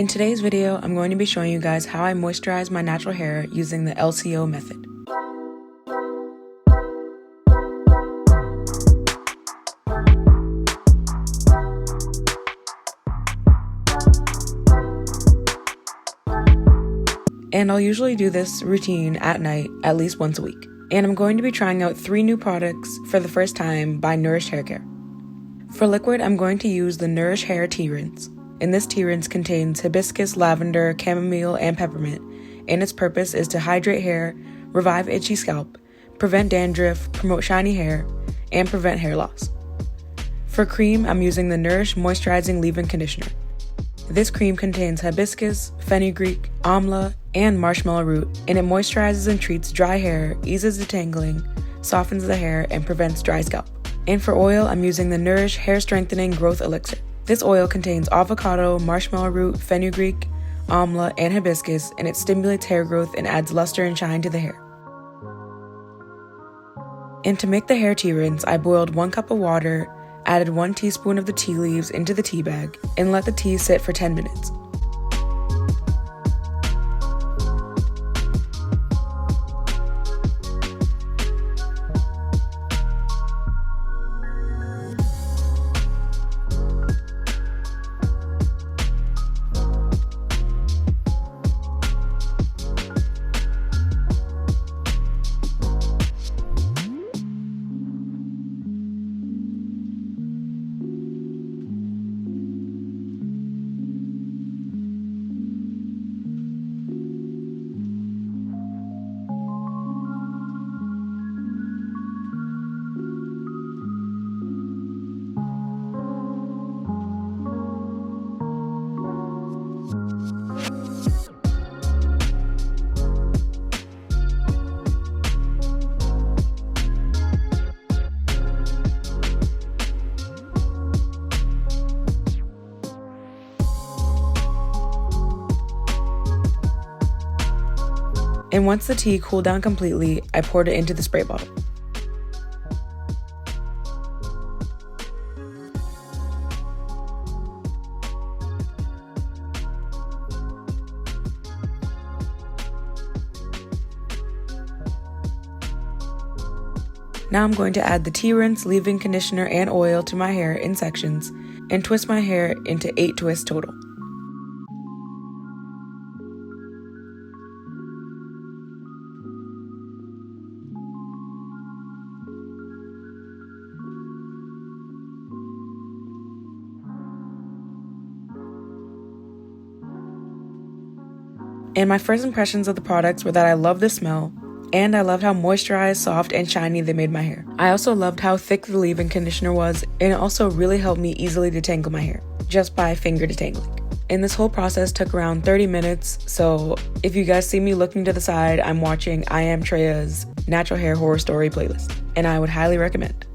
In today's video, I'm going to be showing you guys how I moisturize my natural hair using the LCO method. And I'll usually do this routine at night at least once a week. And I'm going to be trying out 3 new products for the first time by Nour.issh Hair Care. For liquid, I'm going to use the Nour.issh Hair Tea Rinse. And this tea rinse contains hibiscus, lavender, chamomile, and peppermint, and its purpose is to hydrate hair, revive itchy scalp, prevent dandruff, promote shiny hair, and prevent hair loss. For cream, I'm using the Nour.issh Moisturizing Leave-In Conditioner. This cream contains hibiscus, fenugreek, amla, and marshmallow root, and it moisturizes and treats dry hair, eases detangling, softens the hair, and prevents dry scalp. And for oil, I'm using the Nour.issh Hair Strengthening Growth Elixir. This oil contains avocado, marshmallow root, fenugreek, amla, and hibiscus, and it stimulates hair growth and adds luster and shine to the hair. And to make the hair tea rinse, I boiled 1 cup of water, added 1 teaspoon of the tea leaves into the tea bag, and let the tea sit for 10 minutes. And once the tea cooled down completely, I poured it into the spray bottle. Now I'm going to add the tea rinse, leave-in conditioner, and oil to my hair in sections and twist my hair into 8 twists total. And my first impressions of the products were that I loved the smell, and I loved how moisturized, soft, and shiny they made my hair. I also loved how thick the leave-in conditioner was, and it also really helped me easily detangle my hair, just by finger detangling. And this whole process took around 30 minutes, so if you guys see me looking to the side, I'm watching I Am Treya's Natural Hair Horror Story playlist, and I would highly recommend.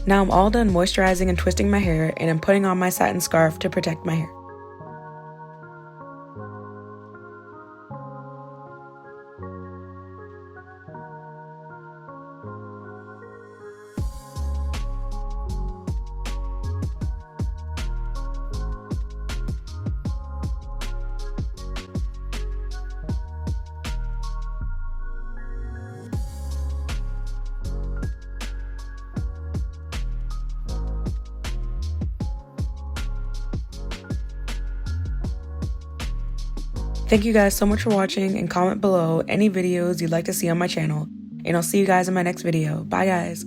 Now I'm all done moisturizing and twisting my hair, and I'm putting on my satin scarf to protect my hair. Thank you guys so much for watching, and comment below any videos you'd like to see on my channel, and I'll see you guys in my next video. Bye guys!